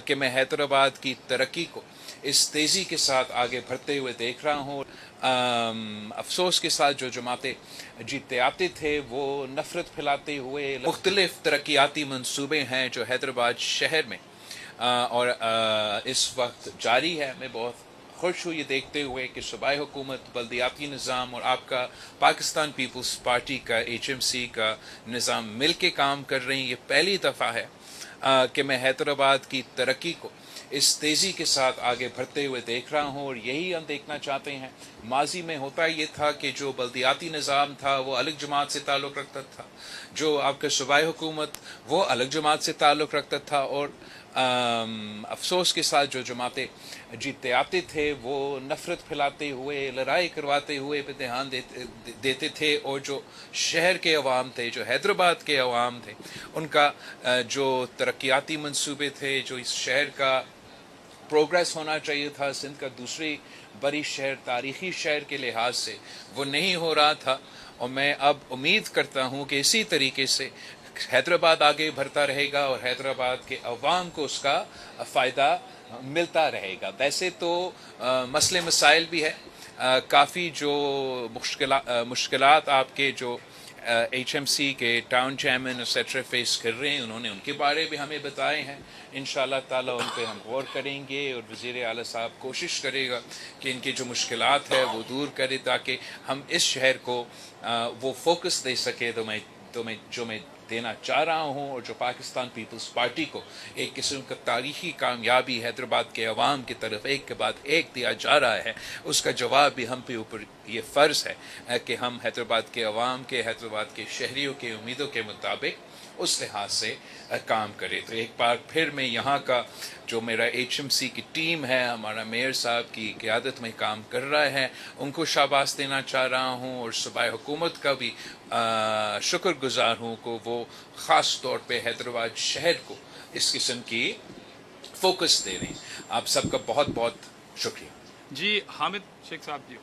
کہ میں حیدرآباد کی ترقی کو اس تیزی کے ساتھ آگے بڑھتے ہوئے دیکھ رہا ہوں۔ افسوس کے ساتھ جو جماعتیں جیتتے آتے تھے وہ نفرت پھیلاتے ہوئے مختلف ترقیاتی منصوبے ہیں جو حیدرآباد شہر میں اور اس وقت جاری ہے۔ میں بہت خوش ہوں یہ دیکھتے ہوئے کہ صوبائی حکومت، بلدیاتی نظام اور آپ کا پاکستان پیپلز پارٹی کا HMC کا نظام مل کے کام کر رہے ہیں۔ یہ پہلی دفعہ ہے کہ میں حیدرآباد کی ترقی کو اس تیزی کے ساتھ آگے بڑھتے ہوئے دیکھ رہا ہوں، اور یہی ہم دیکھنا چاہتے ہیں۔ ماضی میں ہوتا یہ تھا کہ جو بلدیاتی نظام تھا وہ الگ جماعت سے تعلق رکھتا تھا، جو آپ کا صوبائی حکومت وہ الگ جماعت سے تعلق رکھتا تھا، اور افسوس کے ساتھ جو جماعتیں جیتتے آتے تھے وہ نفرت پھیلاتے ہوئے، لڑائی کرواتے ہوئے پہ دھیان دیتے تھے، اور جو شہر کے عوام تھے، جو حیدرآباد کے عوام تھے، ان کا جو ترقیاتی منصوبے تھے، جو اس شہر کا پروگریس ہونا چاہیے تھا، سندھ کا دوسری بڑی شہر، تاریخی شہر کے لحاظ سے وہ نہیں ہو رہا تھا۔ اور میں اب امید کرتا ہوں کہ اسی طریقے سے حیدرآباد آگے بڑھتا رہے گا اور حیدرآباد کے عوام کو اس کا فائدہ ملتا رہے گا۔ ویسے تو مسئلے مسائل بھی ہے، کافی جو مشکلات آپ کے جو HMC کے ٹاؤن چیئرمین ایٹسٹرا فیس کر رہے ہیں، انہوں نے ان کے بارے بھی ہمیں بتائے ہیں۔ انشاءاللہ تعالیٰ ان پہ ہم غور کریں گے، اور وزیر اعلیٰ صاحب کوشش کرے گا کہ ان کی جو مشکلات ہے وہ دور کرے، تاکہ ہم اس شہر کو وہ فوکس دے سکے جو میں دینا چاہ رہا ہوں، اور جو پاکستان پیپلز پارٹی کو ایک قسم کا تاریخی کامیابی حیدرآباد کے عوام کی طرف ایک کے بعد ایک دیا جا رہا ہے، اس کا جواب بھی ہم پہ اوپر یہ فرض ہے کہ ہم حیدرآباد کے عوام کے، حیدرآباد کے شہریوں کے امیدوں کے مطابق اس لحاظ سے کام کرے۔ تو ایک بار پھر میں یہاں کا جو میرا HMC کی ٹیم ہے، ہمارا میئر صاحب کی قیادت میں کام کر رہا ہے، ان کو شاباش دینا چاہ رہا ہوں، اور صوبائی حکومت کا بھی شکر گزار ہوں کہ وہ خاص طور پہ حیدرآباد شہر کو اس قسم کی فوکس دے رہے ہیں۔ آپ سب کا بہت بہت شکریہ۔ جی حامد شیخ صاحب جی۔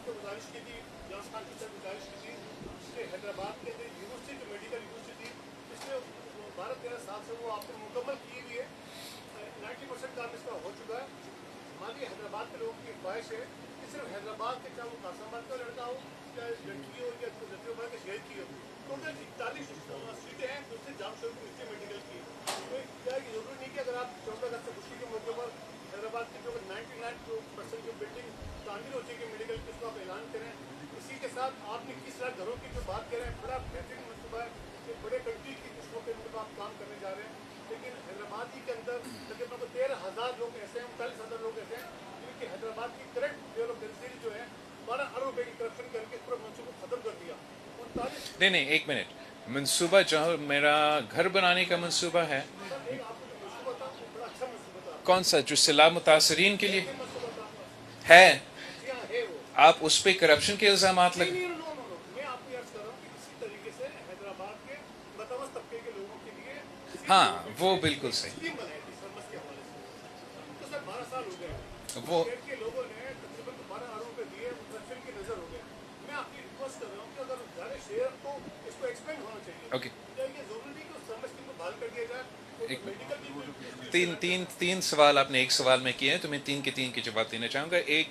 گزارش کی تھی، جہاں خان کی گزارش کی تھی کہ حیدرآباد کے اندر یونیورسٹی جو میڈیکل یونیورسٹی اس میں 12-13 سال سے وہ آپ نے مکمل کی ہوئی ہے، 90% کام اس کا ہو چکا ہے۔ ہماری حیدرآباد کے لوگوں کی خواہش ہے کہ صرف حیدرآباد کے، چاہے وہ قاسم آباد کا لڑکا ہو، چاہے لڑکی ہو، یا ظفرآباد کے شہر کی ہو، ٹوٹل 41 سیٹیں ہیں جو سے جام شروع یونیورسٹی میڈیکل کی۔ تو کیا یہ ضروری نہیں کہ اگر آپ 14 اگست خوشی کے موقع پر حیدرآباد کی جو 99% جو بلڈنگ تعمیر ہو چکی ہے میڈیکل کی، اس کو آپ اعلان کریں۔ اسی کے ساتھ آپ نے کس طرح گھروں کی جو بات کر رہے ہیں، بڑا بہترین منصوبہ ہے کہ بڑے کنٹری کی اس موقع پر آپ کام کرنے جا رہے ہیں، لیکن حیدرآباد کے اندر تقریباً 13,000 لوگ ایسے ہیں، 39,000 لوگ ایسے ہیں جن کی حیدرآباد کی کریکٹ ڈیولپمنٹ جو ہے 12 ارب روپے کی کرپشن کر کے اس پر منصوبہ ختم کر دیا۔ نہیں ایک منٹ، منصوبہ جہاں میرا گھر بنانے کا منصوبہ ہے، کون سا جو سیلاب متاثرین کے لیے ہے؟ آپ اس پہ کرپشن کے الزامات لگے؟ میں آپ کو عرض کر رہا ہوں کہ اسی طریقے سے حیدرآباد کے متوسط طبقے کے لوگوں کے لیے ہاں وہ بالکل صحیح، اسکیم بنائی تھی سرمس کے حوالے سے، تو سر 12 سال ہو گئے، وہ شہر کے لوگوں نے تقریباً 12 ارب روپے دیے، کرپشن کی نظر ہو گئے۔ میں آپ کی ریکویسٹ کر رہا ہوں کہ اگر سارے شہر کو اس کو ایکسپینڈ ہونا چاہیے، اوکے، کیا یہ ضروری نہیں کہ اس سرمس کو بحال کر دیا جائے؟ تین سوال آپ نے ایک سوال میں کیے ہیں، تو میں تین کے جواب دینا چاہوں گا۔ ایک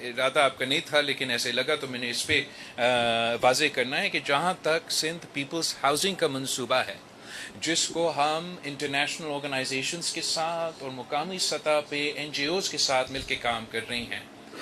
ارادہ آپ کا نہیں تھا لیکن ایسے لگا تو میں نے اس پہ واضح کرنا ہے کہ جہاں تک سندھ پیپلز ہاؤسنگ کا منصوبہ ہے، جس کو ہم انٹرنیشنل آرگنائزیشنز کے ساتھ اور مقامی سطح پہ NGOز کے ساتھ مل کے کام کر رہے ہیں،